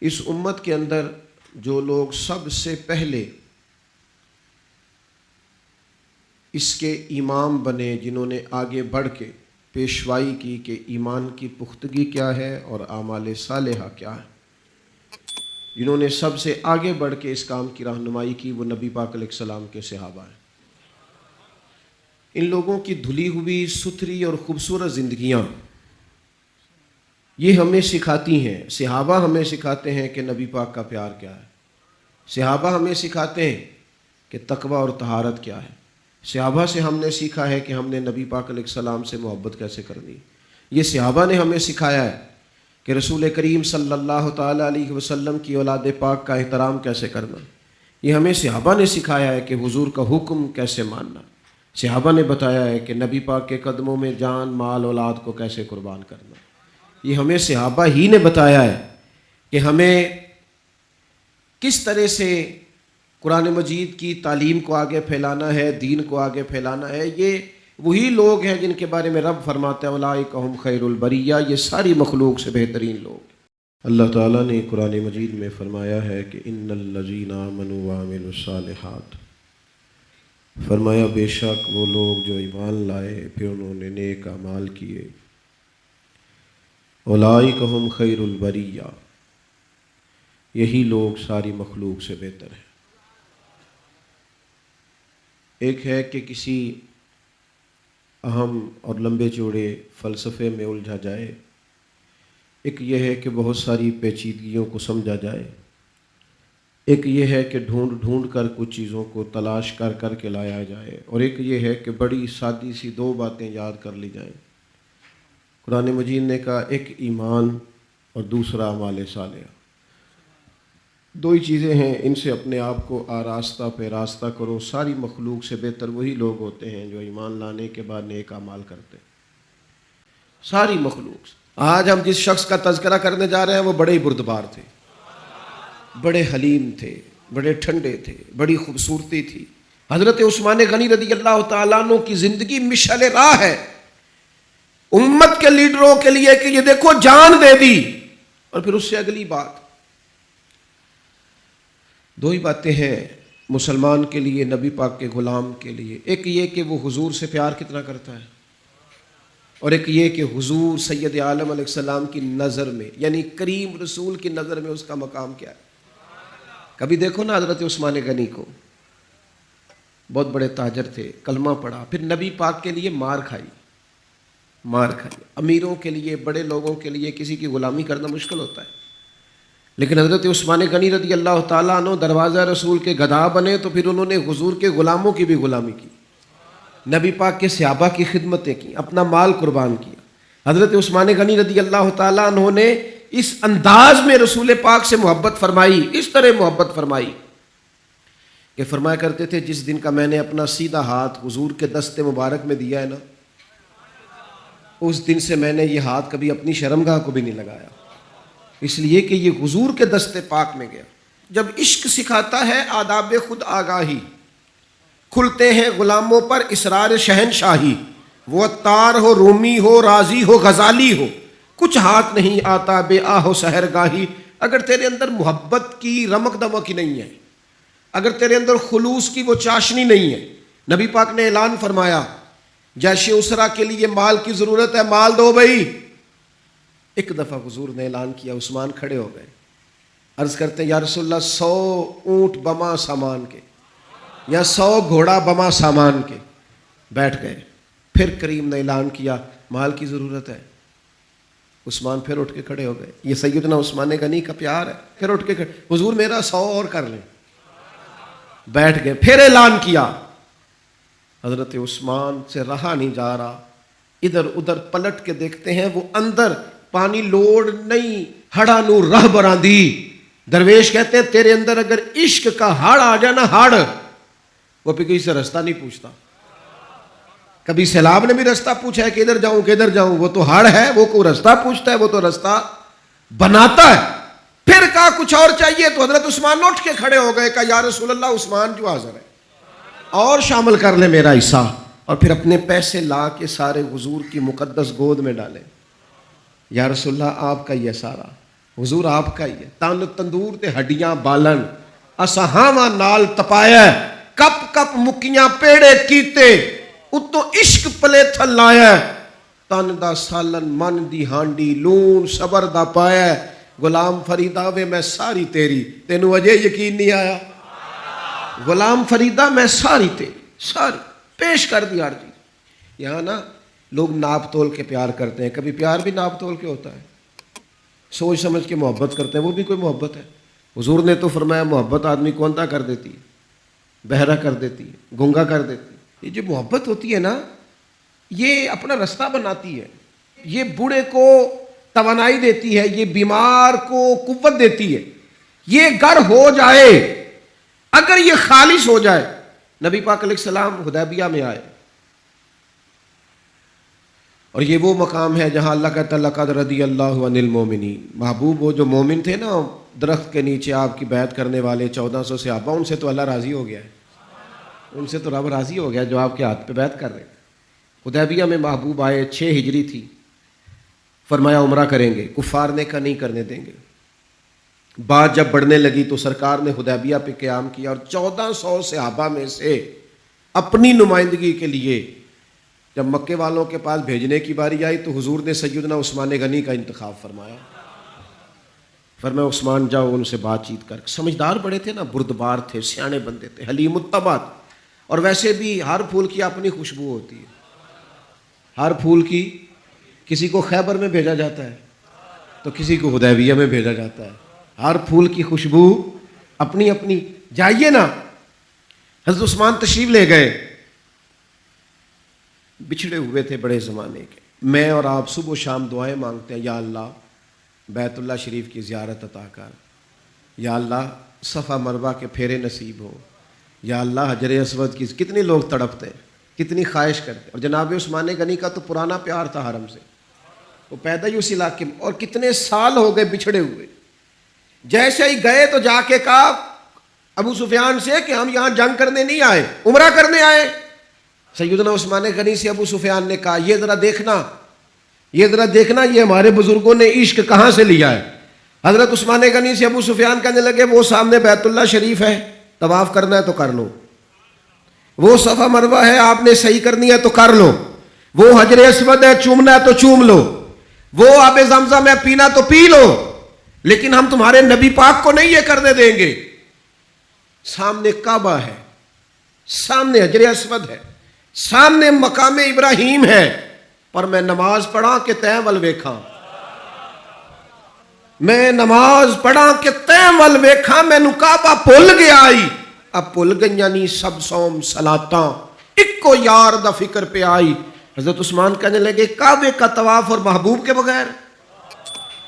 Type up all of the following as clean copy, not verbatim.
اس امت کے اندر جو لوگ سب سے پہلے اس کے امام بنے، جنہوں نے آگے بڑھ کے پیشوائی کی کہ ایمان کی پختگی کیا ہے اور اعمال صالحہ کیا ہے، جنہوں نے سب سے آگے بڑھ کے اس کام کی رہنمائی کی، وہ نبی پاک علیہ السلام کے صحابہ ہیں۔ ان لوگوں کی دھلی ہوئی ستھری اور خوبصورت زندگیاں یہ ہمیں سکھاتی ہیں۔ صحابہ ہمیں سکھاتے ہیں کہ نبی پاک کا پیار کیا ہے، صحابہ ہمیں سکھاتے ہیں کہ تقوی اور طہارت کیا ہے، صحابہ سے ہم نے سیکھا ہے کہ ہم نے نبی پاک علیہ السلام سے محبت کیسے کرنی، یہ صحابہ نے ہمیں سکھایا ہے کہ رسول کریم صلی اللہ تعالیٰ علیہ وسلم کی اولاد پاک کا احترام کیسے کرنا، یہ ہمیں صحابہ نے سکھایا ہے کہ حضور کا حکم کیسے ماننا، صحابہ نے بتایا ہے کہ نبی پاک کے قدموں میں جان مال اولاد کو کیسے قربان کرنا، یہ ہمیں صحابہ ہی نے بتایا ہے کہ ہمیں کس طرح سے قرآن مجید کی تعلیم کو آگے پھیلانا ہے، دین کو آگے پھیلانا ہے۔ یہ وہی لوگ ہیں جن کے بارے میں رب فرماتا ہے اولئک ھم خیر البریہ، یہ ساری مخلوق سے بہترین لوگ۔ اللہ تعالیٰ نے قرآن مجید میں فرمایا ہے کہ ان الذین آمنوا وعملوا الصالحات، فرمایا بے شک وہ لوگ جو ایمان لائے پھر انہوں نے نیک اعمال کیے، اولئک ھم خیر البریہ، یہی لوگ ساری مخلوق سے بہتر ہیں۔ ایک ہے کہ کسی اہم اور لمبے چوڑے فلسفے میں الجھا جائے، ایک یہ ہے کہ بہت ساری پیچیدگیوں کو سمجھا جائے، ایک یہ ہے کہ ڈھونڈ ڈھونڈ کر کچھ چیزوں کو تلاش کر کر کے لایا جائے، اور ایک یہ ہے کہ بڑی سادی سی دو باتیں یاد کر لی جائیں۔ قرآن مجید نے کہا ایک ایمان اور دوسرا اعمال صالحہ، دو ہی چیزیں ہیں، ان سے اپنے آپ کو آراستہ پہ راستہ کرو۔ ساری مخلوق سے بہتر وہی لوگ ہوتے ہیں جو ایمان لانے کے بعد نیک اعمال کرتے ہیں، ساری مخلوق سے۔ آج ہم جس شخص کا تذکرہ کرنے جا رہے ہیں وہ بڑے ہی بردبار تھے، بڑے حلیم تھے، بڑے ٹھنڈے تھے، بڑی خوبصورتی تھی۔ حضرت عثمان غنی رضی اللہ تعالیٰ عنہ کی زندگی مشعل راہ ہے امت کے لیڈروں کے لیے کہ یہ دیکھو جان دے دی۔ اور پھر اس سے اگلی بات، دو ہی باتیں ہیں مسلمان کے لیے، نبی پاک کے غلام کے لیے، ایک یہ کہ وہ حضور سے پیار کتنا کرتا ہے، اور ایک یہ کہ حضور سید عالم علیہ السلام کی نظر میں، یعنی کریم رسول کی نظر میں اس کا مقام کیا ہے۔ کبھی دیکھو نا حضرت عثمان غنی کو، بہت بڑے تاجر تھے، کلمہ پڑھا، پھر نبی پاک کے لیے مار کھائی۔ امیروں کے لیے، بڑے لوگوں کے لیے کسی کی غلامی کرنا مشکل ہوتا ہے، لیکن حضرت عثمان غنی رضی اللہ تعالیٰ عنہ دروازہ رسول کے گدھا بنے تو پھر انہوں نے حضور کے غلاموں کی بھی غلامی کی، نبی پاک کے صحابہ کی خدمتیں کی، اپنا مال قربان کیا۔ حضرت عثمان غنی رضی اللہ تعالیٰ عنہ نے اس انداز میں رسول پاک سے محبت فرمائی، اس طرح محبت فرمائی کہ فرمایا کرتے تھے جس دن کا میں نے اپنا سیدھا ہاتھ حضور کے دست مبارک میں دیا ہے نا، اس دن سے میں نے یہ ہاتھ کبھی اپنی شرمگاہ کو بھی نہیں لگایا، اس لیے کہ یہ حضور کے دست پاک میں گیا۔ جب عشق سکھاتا ہے آداب خود آگاہی، کھلتے ہیں غلاموں پر اسرار شہنشاہی، وہ عطار ہو، رومی ہو، رازی ہو، غزالی ہو، کچھ ہاتھ نہیں آتا بے آہ و سحرگاہی۔ اگر تیرے اندر محبت کی رمق دمق ہی نہیں ہے، اگر تیرے اندر خلوص کی وہ چاشنی نہیں ہے، نبی پاک نے اعلان فرمایا جیش اسرا کے لیے مال کی ضرورت ہے، مال دو بھائی۔ ایک دفعہ حضور نے اعلان کیا، عثمان کھڑے ہو گئے، عرض کرتے ہیں یا رسول اللہ 100 اونٹ بما سامان کے یا 100 گھوڑا بما سامان کے، بیٹھ گئے۔ پھر کریم نے اعلان کیا مال کی ضرورت ہے، عثمان پھر اٹھ کے کھڑے ہو گئے۔ یہ سیدنا عثمان غنی کا پیار ہے، پھر اٹھ کے حضور میرا 100 اور کر لیں، بیٹھ گئے۔ پھر اعلان کیا، حضرت عثمان سے رہا نہیں جا رہا، ادھر ادھر پلٹ کے دیکھتے ہیں، وہ اندر پانی لوڑ نہیں ہڑا نو رہ براندی۔ درویش کہتے ہیں تیرے اندر اگر عشق کا ہڑ آ جائے نا، ہڑ، وہ پھر کسی سے رستہ نہیں پوچھتا۔ کبھی سیلاب نے بھی رستہ پوچھا ہے کہ ادھر جاؤں کدھر جاؤں، وہ تو ہڑ ہے، وہ کوئی رستہ پوچھتا ہے، وہ تو رستہ بناتا ہے۔ پھر کہا کچھ اور چاہیے، تو حضرت عثمان اٹھ کے کھڑے ہو گئے، کہا یا رسول اللہ عثمان جو حاضر ہے اور شامل کر لے میرا حصہ، اور پھر اپنے پیسے لا کے سارے حضور کی مقدس گود میں ڈالے۔ یا رسول اللہ آپ کا یہ سارا، حضور آپ کا ہی ہے. تن تندور تے ہڈیاں بالن اسہاواں نال تپایا کپ کپ مکیاں پیڑے کیتے اتوں عشق پلے تھلایا تن دا سالن من دی ہانڈی لون صبر دا پایا غلام فریدا وے میں ساری تیری تینوں اجے یقین نہیں آیا غلام فریدا میں ساری تیری ساری پیش کر دی ہر چیز. یہاں نا لوگ ناپ تول کے پیار کرتے ہیں. کبھی پیار بھی ناپ تول کے ہوتا ہے. سوچ سمجھ کے محبت کرتے ہیں وہ بھی کوئی محبت ہے. حضور نے تو فرمایا محبت آدمی کو اندھا کر دیتی ہے بہرا کر دیتی ہے گنگا کر دیتی ہے. یہ جو محبت ہوتی ہے نا یہ اپنا رستہ بناتی ہے. یہ بوڑھے کو توانائی دیتی ہے یہ بیمار کو قوت دیتی ہے. یہ گر ہو جائے اگر یہ خالص ہو جائے. نبی پاک علیہ السلام حدیبیہ میں آئے اور یہ وہ مقام ہے جہاں اللہ کہتا ہے لقد رضی اللہ عن المومنین. محبوب وہ جو مومن تھے نا درخت کے نیچے آپ کی بیعت کرنے والے 1400 صحابہ ان سے تو اللہ راضی ہو گیا ہے. ان سے تو رب راضی ہو گیا جو آپ کے ہاتھ پہ بیعت کر رہے تھے. حدیبیہ میں محبوب آئے 6 ہجری تھی. فرمایا عمرہ کریں گے. کفار نے کہا نہیں کرنے دیں گے. بات جب بڑھنے لگی تو سرکار نے حدیبیہ پہ قیام کیا اور 1400 صحابہ میں سے اپنی نمائندگی کے لیے جب مکے والوں کے پاس بھیجنے کی باری آئی تو حضور نے سیدنا عثمان غنی کا انتخاب فرمایا. فرمایا عثمان جاؤ ان سے بات چیت کر. سمجھدار بڑے تھے نا بردبار تھے سیانے بندے تھے حلیم الطبع. اور ویسے بھی ہر پھول کی اپنی خوشبو ہوتی ہے. ہر پھول کی کسی کو خیبر میں بھیجا جاتا ہے تو کسی کو حدیبیہ میں بھیجا جاتا ہے. ہر پھول کی خوشبو اپنی اپنی. جائیے نا حضرت عثمان تشریف لے گئے. بچھڑے ہوئے تھے بڑے زمانے کے. میں اور آپ صبح و شام دعائیں مانگتے ہیں یا اللہ بیت اللہ شریف کی زیارت عطا کر. یا اللہ صفا مروہ کے پھیرے نصیب ہو. یا اللہ حجر اسود کی کتنے لوگ تڑپتے ہیں کتنی خواہش کرتے. اور جناب عثمان غنی کا تو پرانا پیار تھا حرم سے. وہ پیدا ہی اس علاقے میں اور کتنے سال ہو گئے بچھڑے ہوئے. جیسے ہی گئے تو جا کے کہا ابو سفیان سے کہ ہم یہاں جنگ کرنے نہیں آئے عمرہ کرنے آئے. سیدنا عثمان غنی سے ابو سفیان نے کہا یہ ذرا دیکھنا یہ ہمارے بزرگوں نے عشق کہاں سے لیا ہے. حضرت عثمان غنی سے ابو سفیان کہنے لگے وہ سامنے بیت اللہ شریف ہے طواف کرنا ہے تو کر لو. وہ صفا مروہ ہے آپ نے صحیح کرنی ہے تو کر لو. وہ حجر اسود ہے چومنا ہے تو چوم لو. وہ آب زمزم ہے پینا تو پی لو. لیکن ہم تمہارے نبی پاک کو نہیں یہ کرنے دیں گے. سامنے کعبہ ہے سامنے حجر اسود ہے سامنے مقام ابراہیم ہے پر میں نماز پڑھا کہ تیں ول ویکھاں. میں نماز پڑھا کہ تیں ول ویکھاں مینوں کعبہ بھل گیا آئی. اب بھل گئیاں نہیں سب صوم صلاتاں اکو یار دا فکر پہ آئی. حضرت عثمان کہنے لگے کعبے کا طواف اور محبوب کے بغیر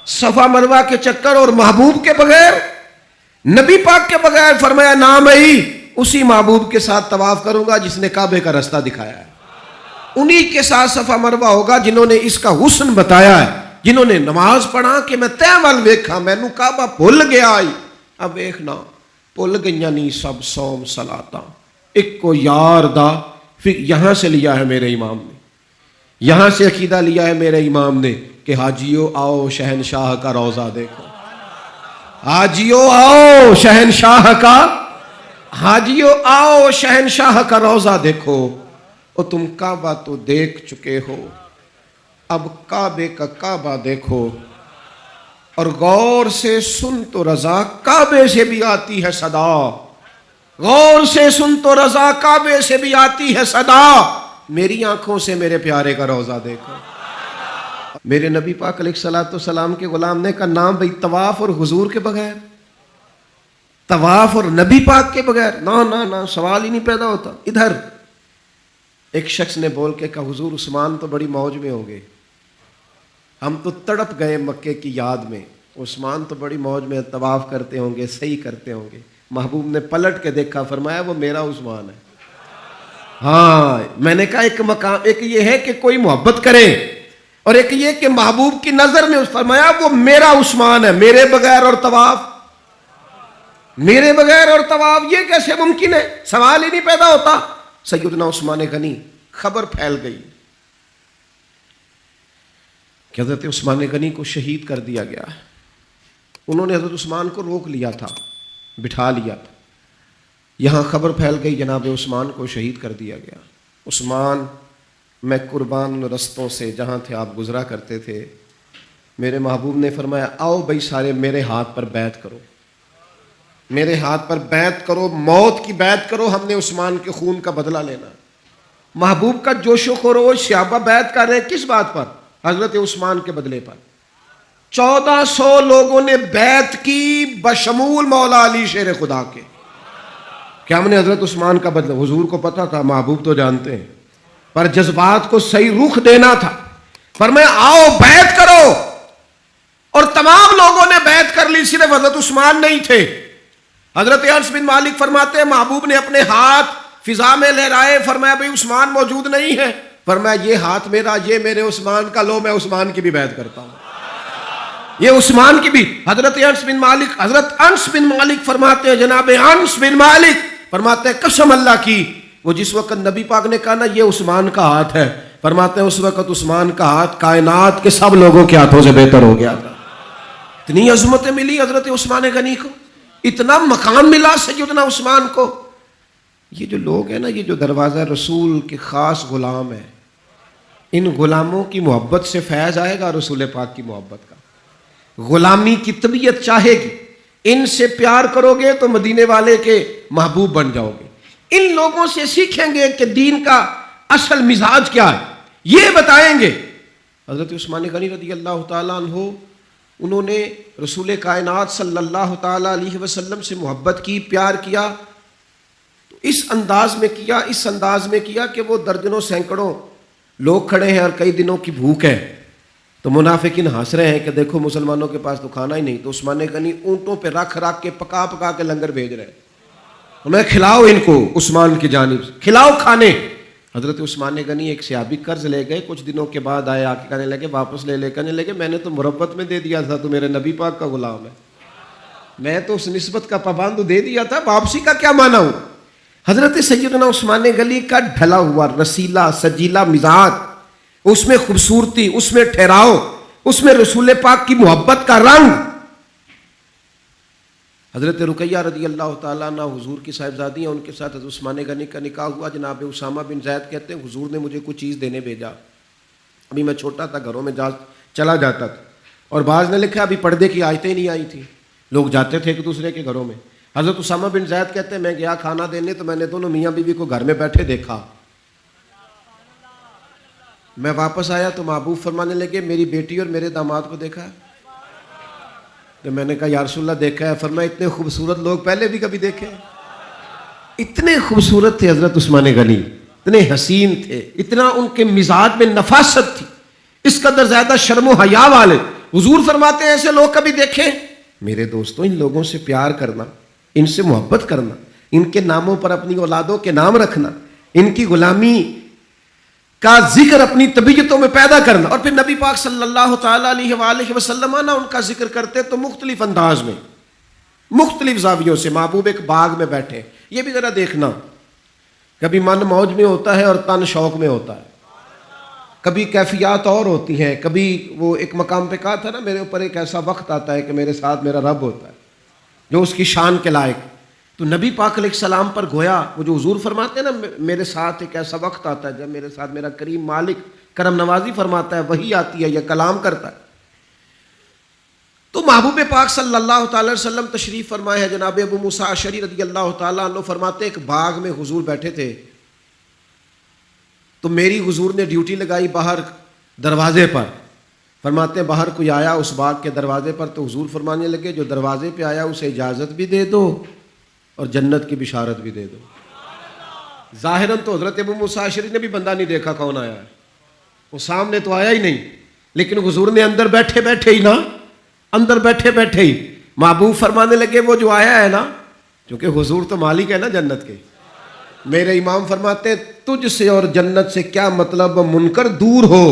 صفا مروہ کے چکر اور محبوب کے بغیر نبی پاک کے بغیر. فرمایا نام ہی اسی محبوب کے ساتھ طواف کروں گا جس نے کعبے کا رستہ دکھایا ہے. انہی کے ساتھ صفا مروہ ہوگا جنہوں نے اس کا حسن بتایا ہے جنہوں نے نماز پڑھا کہ میں تیں ول ویکھاں مینوں کعبہ بھل گیا آئی. اب ویکھنا بھل گئیاں نہیں سب صوم صلاتاں ایک کو یار دا. پھر یہاں سے لیا ہے میرے امام نے یہاں سے عقیدہ لیا ہے میرے امام نے کہ حاجیو آؤ شہنشاہ کا روضہ دیکھو. حاجیو آؤ شہنشاہ کا حاجیو آؤ شہنشاہ کا روضہ دیکھو. اور تم کعبہ تو دیکھ چکے ہو اب کعبے کا کعبہ دیکھو. اور غور سے سن تو رضا کعبے سے بھی آتی ہے صدا. غور سے سن تو رضا کعبے سے بھی آتی ہے صدا. میری آنکھوں سے میرے پیارے کا روضہ دیکھو. میرے نبی پاک علیہ الصلوۃ والسلام کے غلام نے کا نام بھئی طواف اور حضور کے بغیر طواف اور نبی پاک کے بغیر نہ سوال ہی نہیں پیدا ہوتا. ادھر ایک شخص نے بول کے کہا حضور عثمان تو بڑی موج میں ہوں گے ہم تو تڑپ گئے مکے کی یاد میں. عثمان تو بڑی موج میں طواف کرتے ہوں گے صحیح کرتے ہوں گے. محبوب نے پلٹ کے دیکھا فرمایا وہ میرا عثمان ہے. ہاں میں نے کہا ایک مقام ایک یہ ہے کہ کوئی محبت کرے اور ایک یہ کہ محبوب کی نظر میں فرمایا وہ میرا عثمان ہے میرے بغیر اور طواف میرے بغیر اور طواف یہ کیسے ممکن ہے. سوال ہی نہیں پیدا ہوتا. سیدنا عثمان غنی خبر پھیل گئی کہ حضرت عثمان غنی کو شہید کر دیا گیا. انہوں نے حضرت عثمان کو روک لیا تھا، بٹھا لیا تھا. یہاں خبر پھیل گئی جناب عثمان کو شہید کر دیا گیا. عثمان، میں قربان رستوں سے جہاں تھے آپ گزرا کرتے تھے، میرے محبوب نے فرمایا آؤ بھائی سارے میرے ہاتھ پر بیعت کرو، میرے ہاتھ پر بیعت کرو، موت کی بیعت کرو، ہم نے عثمان کے خون کا بدلہ لینا. محبوب کا جوش و خروش، صحابہ بیعت کر رہے ہیں کس بات پر؟ حضرت عثمان کے بدلے پر. 1400 لوگوں نے بیعت کی بشمول مولا علی شیر خدا کے. کیا ہم نے حضرت عثمان کا بدلہ؟ حضور کو پتا تھا، محبوب تو جانتے ہیں، پر جذبات کو صحیح رخ دینا تھا. فرمایا آؤ بیعت کرو، اور تمام لوگوں نے بیعت کر لی، صرف حضرت عثمان نہیں تھے. حضرت انس بن مالک فرماتے ہیں محبوب نے اپنے ہاتھ فضا میں لہرائے، فرمایا بھئی عثمان موجود نہیں ہے. فرمایا یہ ہاتھ میرا، یہ میرے عثمان کا، لو میں عثمان کی بھی بیعت کرتا ہوں، یہ عثمان کی بھی. حضرت انس بن مالک فرماتے ہیں، جناب انس بن مالک فرماتے ہیں قسم اللہ کی، وہ جس وقت نبی پاک نے کہا نا یہ عثمان کا ہاتھ ہے، فرماتے ہیں اس وقت عثمان کا ہاتھ کائنات کے سب لوگوں کے ہاتھوں سے بہتر ہو گیا تھا. اتنی عظمتیں ملی حضرت عثمان غنی کو، اتنا مقام ملا سیدنا عثمان کو. یہ جو لوگ ہیں نا، یہ جو دروازہ رسول کے خاص غلام ہیں، ان غلاموں کی محبت سے فیض آئے گا رسول پاک کی محبت کا. غلامی کی طبیعت چاہے گی، ان سے پیار کرو گے تو مدینے والے کے محبوب بن جاؤ گے. ان لوگوں سے سیکھیں گے کہ دین کا اصل مزاج کیا ہے، یہ بتائیں گے. حضرت عثمان غنی رضی اللہ تعالیٰ عنہ، انہوں نے رسول کائنات صلی اللہ تعالیٰ علیہ وسلم سے محبت کی، پیار کیا، تو اس انداز میں کیا کہ وہ درجنوں سینکڑوں لوگ کھڑے ہیں اور کئی دنوں کی بھوک ہے، تو منافقین ہنس رہے ہیں کہ دیکھو مسلمانوں کے پاس تو کھانا ہی نہیں. تو عثمان غنی اونٹوں پہ رکھ کے پکا کے لنگر بھیج رہے ہیں، ہمیں کھلاؤ، ان کو عثمان کی جانب سے کھلاؤ کھانے. حضرت عثمان غنی ایک صحابی قرض لے گئے، کچھ دنوں کے بعد آئے، آ کے کہنے لگے واپس لے کہنے لگے میں نے تو مربت میں دے دیا تھا، تو میرے نبی پاک کا غلام ہے، میں تو اس نسبت کا پابند دے دیا تھا، واپسی کا کیا مانا ہوں. حضرت سیدنا عثمان غنی کا ڈھلا ہوا رسیلا سجیلا مزاج، اس میں خوبصورتی، اس میں ٹھہراؤ، اس میں رسول پاک کی محبت کا رنگ. حضرت رقیہ رضی اللہ تعالیٰ عنہ حضور کی صاحبزادی ہیں، ان کے ساتھ حضرت عثمان غنی کا نکاح ہوا. جناب اسامہ بن زید کہتے ہیں حضور نے مجھے کچھ چیز دینے بھیجا، ابھی میں چھوٹا تھا، گھروں میں چلا جاتا تھا، اور بعض نے لکھا ابھی پردے کی آیتیں نہیں آئی تھی، لوگ جاتے تھے ایک دوسرے کے گھروں میں. حضرت اسامہ بن زید کہتے ہیں میں گیا کھانا دینے، تو میں نے دونوں میاں بیوی کو گھر میں بیٹھے دیکھا. میں واپس آیا تو محبوب فرمانے لگے میری بیٹی اور میرے داماد کو دیکھا ہے؟ تو میں نے کہا یا رسول اللہ دیکھا ہے. فرمایا اتنے خوبصورت لوگ پہلے بھی کبھی دیکھے؟ اتنے خوبصورت تھے حضرت عثمان غنی، اتنے حسین تھے، اتنا ان کے مزاج میں نفاست تھی، اس قدر زیادہ شرم و حیا والے. حضور فرماتے ہیں ایسے لوگ کبھی دیکھیں؟ میرے دوستو، ان لوگوں سے پیار کرنا، ان سے محبت کرنا، ان کے ناموں پر اپنی اولادوں کے نام رکھنا، ان کی غلامی کا ذکر اپنی طبیعتوں میں پیدا کرنا. اور پھر نبی پاک صلی اللہ تعالیٰ علیہ وآلہ وسلم ان کا ذکر کرتے تو مختلف انداز میں، مختلف زاویوں سے. محبوب ایک باغ میں بیٹھے، یہ بھی ذرا دیکھنا، کبھی من موج میں ہوتا ہے اور تن شوق میں ہوتا ہے، کبھی کیفیات اور ہوتی ہیں. کبھی وہ ایک مقام پہ کہا تھا نا میرے اوپر ایک ایسا وقت آتا ہے کہ میرے ساتھ میرا رب ہوتا ہے جو اس کی شان کے لائق. تو نبی پاک علیہ السلام پر گویا وہ جو حضور فرماتے ہیں نا میرے ساتھ ایک ایسا وقت آتا ہے جب میرے ساتھ میرا کریم مالک کرم نوازی فرماتا ہے، وہی آتی ہے یا کلام کرتا ہے. تو محبوب پاک صلی اللہ تعالی وسلم تشریف فرمائے ہیں. جناب ابو موسیٰ اشعری رضی اللہ تعالیٰ عنہ فرماتے ایک باغ میں حضور بیٹھے تھے، تو میری حضور نے ڈیوٹی لگائی باہر دروازے پر. فرماتے ہیں باہر کوئی آیا اس باغ کے دروازے پر، تو حضور فرمانے لگے جو دروازے پہ آیا اسے اجازت بھی دے دو اور جنت کی بشارت بھی دے دو. ظاہراً تو حضرت ابو موسیٰ اشعری نے بھی بندہ نہیں دیکھا کون آیا ہے، وہ سامنے تو آیا ہی نہیں، لیکن حضور نے اندر بیٹھے بیٹھے ہی محبوب فرمانے لگے وہ جو آیا ہے نا، کیونکہ حضور تو مالک ہے نا جنت کے. میرے امام فرماتے ہیں تجھ سے اور جنت سے کیا مطلب، منکر دور ہو،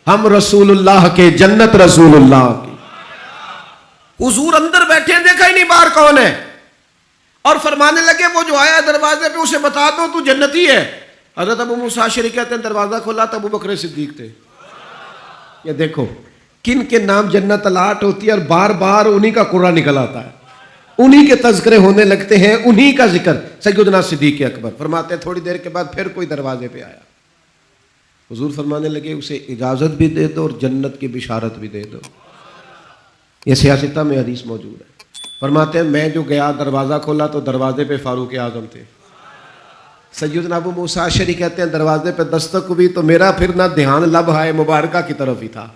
ہم رسول اللہ کے، جنت رسول اللہ کی. حضور اندر بیٹھے دیکھا ہی نہیں باہر کون ہے، اور فرمانے لگے وہ جو آیا دروازے پہ اسے بتا دو تو جنتی ہے. حضرت ابو موسیٰ اشعری کہتے ہیں دروازہ کھولا تو ابو بکر صدیق تھے. یہ دیکھو کن کے نام جنت الاٹ ہوتی ہے اور بار بار انہی کا قرآن نکل آتا ہے, انہی کے تذکرے ہونے لگتے ہیں, انہی کا ذکر. سیدنا صدیق اکبر فرماتے ہیں تھوڑی دیر کے بعد پھر کوئی دروازے پہ آیا, حضور فرمانے لگے اسے اجازت بھی دے دو اور جنت کی بشارت بھی دے دو. یہ سیاستہ میں حدیث موجود ہے. فرماتے ہیں میں جو گیا دروازہ کھولا تو دروازے پہ فاروق اعظم تھے. سیدنا ابو موسیٰ اشعری کہتے ہیں دروازے پہ دستک ہوئی تو میرا پھر نہ دھیان لب ہائے مبارکہ کی طرف ہی تھا,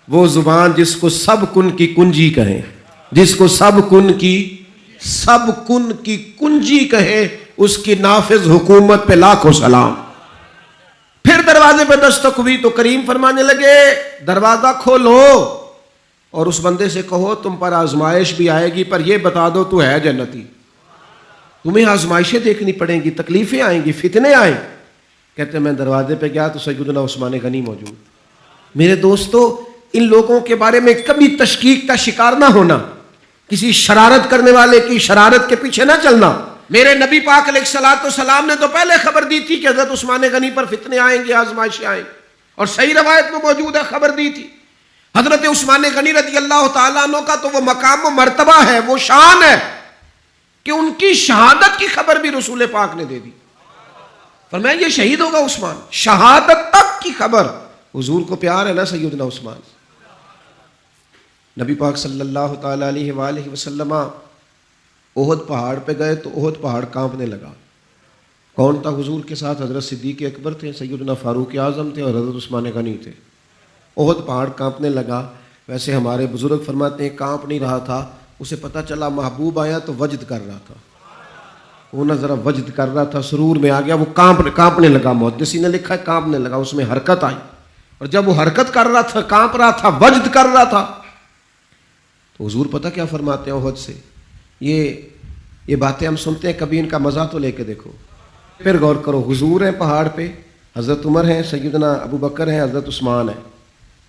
وہ زبان جس کو سب کن کی کنجی کہیں, جس کو سب کن کی کنجی کہے, اس کی نافذ حکومت پہ لاکھوں سلام. پھر دروازے پہ دستک ہوئی تو کریم فرمانے لگے دروازہ کھولو اور اس بندے سے کہو تم پر آزمائش بھی آئے گی, پر یہ بتا دو تو ہے جنتی. تمہیں آزمائشیں دیکھنی پڑیں گی, تکلیفیں آئیں گی, فتنے آئیں. کہتے ہیں میں دروازے پہ گیا تو سیدنا عثمان غنی موجود. میرے دوستو, ان لوگوں کے بارے میں کبھی تشکیک کا شکار نہ ہونا, کسی شرارت کرنے والے کی شرارت کے پیچھے نہ چلنا. میرے نبی پاک علیہ الصلوۃ والسلام نے تو پہلے خبر دی تھی کہ حضرت عثمان غنی پر فتنے آئیں گے, آزمائشیں آئیں گی, اور صحیح روایت میں موجود ہے خبر دی تھی. حضرت عثمان غنی رضی اللہ تعالیٰ عنہ کا تو وہ مقام و مرتبہ ہے, وہ شان ہے کہ ان کی شہادت کی خبر بھی رسول پاک نے دے دی. فرمایا یہ شہید ہوگا عثمان, شہادت تک کی خبر. حضور کو پیار ہے نا سیدنا عثمان. نبی پاک صلی اللہ تعالیٰ علیہ وآلہ وسلم احد پہاڑ پہ گئے تو احد پہاڑ کانپنے لگا. کون تھا حضور کے ساتھ؟ حضرت صدیق اکبر تھے, سیدنا فاروق اعظم تھے اور حضرت عثمان غنی تھے. احد پہاڑ کانپنے لگا. ویسے ہمارے بزرگ فرماتے ہیں کانپ نہیں رہا تھا, اسے پتہ چلا محبوب آیا تو وجد کر رہا تھا, وہ نہ ذرا وجد کر رہا تھا, سرور میں آ گیا, وہ کانپنے لگا. محدثین نے لکھا ہے کانپنے لگا, اس میں حرکت آئی, اور جب وہ حرکت کر رہا تھا, کانپ رہا تھا, وجد کر رہا تھا, تو حضور پتہ کیا فرماتے ہیں احد سے, یہ باتیں ہم سنتے ہیں, کبھی ان کا مزہ تو لے کے دیکھو. پھر غور کرو, حضور ہیں پہاڑ پہ, حضرت عمر ہیں, سیدنا ابو بکر ہیں, حضرت عثمان ہیں.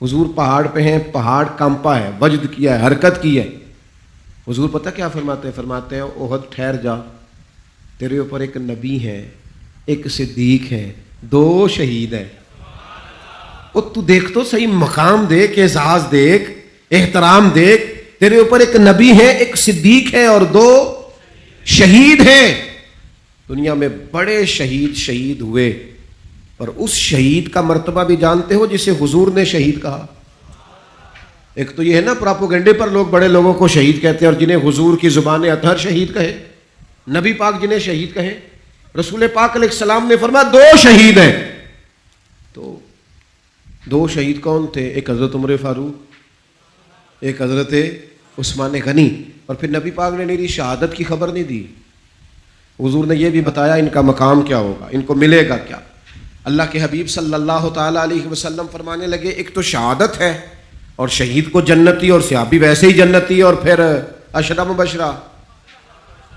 حضور پہاڑ پہ ہیں, پہاڑ کانپا ہے, وجد کیا ہے, حرکت کی ہے. حضور پتہ کیا فرماتے ہیں؟ فرماتے ہیں احد ٹھہر جا, تیرے اوپر ایک نبی ہے, ایک صدیق ہے, 2 شہید ہیں. اور تو دیکھ تو صحیح, مقام دیکھ, اعزاز دیکھ, احترام دیکھ. تیرے اوپر ایک نبی ہے, ایک صدیق ہے اور 2 شہید ہیں. دنیا میں بڑے شہید ہوئے, پر اس شہید کا مرتبہ بھی جانتے ہو جسے حضور نے شہید کہا؟ ایک تو یہ ہے نا پراپوگنڈے پر لوگ بڑے لوگوں کو شہید کہتے ہیں, اور جنہیں حضور کی زبان اطہر شہید کہے, نبی پاک جنہیں شہید کہے. رسول پاک علیہ السلام نے فرمایا 2 شہید ہیں. تو 2 شہید کون تھے؟ ایک حضرت عمر فاروق, ایک حضرت عثمان غنی. اور پھر نبی پاک نے میری شہادت کی خبر نہیں دی, حضور نے یہ بھی بتایا ان کا مقام کیا ہوگا, ان کو ملے گا کیا. اللہ کے حبیب صلی اللہ تعالیٰ علیہ وسلم فرمانے لگے ایک تو شہادت ہے, اور شہید کو جنتی, اور صحابی ویسے ہی جنتی, اور پھر عشرہ مبشرہ,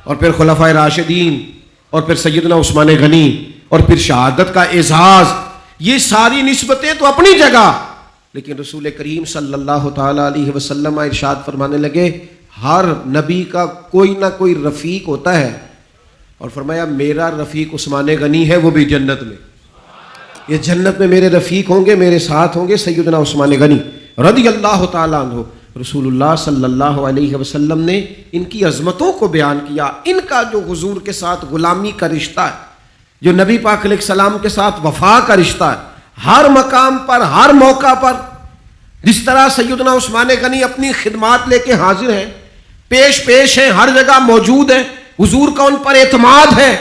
اور پھر خلفائے راشدین, اور پھر سیدنا عثمان غنی, اور پھر شہادت کا اعزاز. یہ ساری نسبتیں تو اپنی جگہ, لیکن رسول کریم صلی اللہ تعالیٰ علیہ وسلم ارشاد فرمانے لگے ہر نبی کا کوئی نہ کوئی رفیق ہوتا ہے, اور فرمایا میرا رفیق عثمان غنی ہے, وہ بھی جنت میں. یہ جنت میں میرے رفیق ہوں گے, میرے ساتھ ہوں گے سیدنا عثمان غنی رضی اللہ تعالیٰ عنہ. رسول اللہ صلی اللہ علیہ وسلم نے ان کی عظمتوں کو بیان کیا, ان کا جو حضور کے ساتھ غلامی کا رشتہ ہے, جو نبی پاک علیہ السلام کے ساتھ وفا کا رشتہ ہے, ہر مقام پر, ہر موقع پر جس طرح سیدنا عثمان غنی اپنی خدمات لے کے حاضر ہیں, پیش ہیں, ہر جگہ موجود ہیں, حضور کا ان پر اعتماد ہے.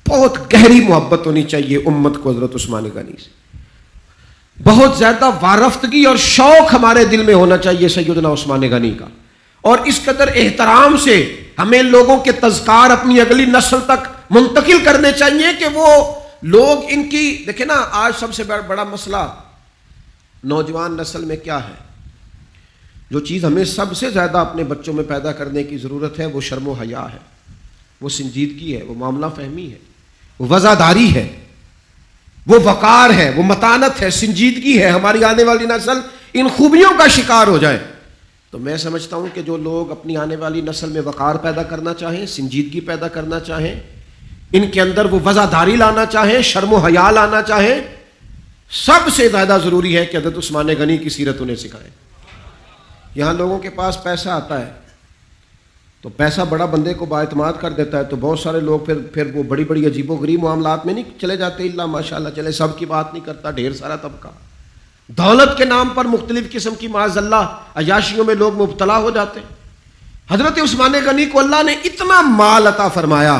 بہت گہری محبت ہونی چاہیے امت کو حضرت عثمان غنی سے, بہت زیادہ وارفتگی اور شوق ہمارے دل میں ہونا چاہیے سیدنا عثمان غنی کا, اور اس قدر احترام سے ہمیں لوگوں کے تذکار اپنی اگلی نسل تک منتقل کرنے چاہیے کہ وہ لوگ ان کی دیکھیں نا. آج سب سے بڑا مسئلہ نوجوان نسل میں کیا ہے؟ جو چیز ہمیں سب سے زیادہ اپنے بچوں میں پیدا کرنے کی ضرورت ہے وہ شرم و حیا ہے, وہ سنجیدگی ہے, وہ معاملہ فہمی ہے, وہ وزاداری ہے, وہ وقار ہے, وہ متانت ہے, سنجیدگی ہے. ہماری آنے والی نسل ان خوبیوں کا شکار ہو جائے. تو میں سمجھتا ہوں کہ جو لوگ اپنی آنے والی نسل میں وقار پیدا کرنا چاہیں, سنجیدگی پیدا کرنا چاہیں, ان کے اندر وہ وزاداری لانا چاہیں, شرم و حیا لانا چاہیں, سب سے زیادہ ضروری ہے کہ حضرت عثمان غنی کی سیرت انہیں سکھائیں. یہاں لوگوں کے پاس پیسہ آتا ہے تو پیسہ بڑا بندے کو بااعتماد کر دیتا ہے، تو بہت سارے لوگ پھر وہ بڑی بڑی عجیب و غریب معاملات میں نہیں چلے جاتے، اللہ ماشاء اللہ چلے، سب کی بات نہیں کرتا، ڈھیر سارا طبقہ دولت کے نام پر مختلف قسم کی معاذ اللہ عیاشیوں میں لوگ مبتلا ہو جاتے ہیں۔ حضرت عثمان غنی کو اللہ نے اتنا مال عطا فرمایا،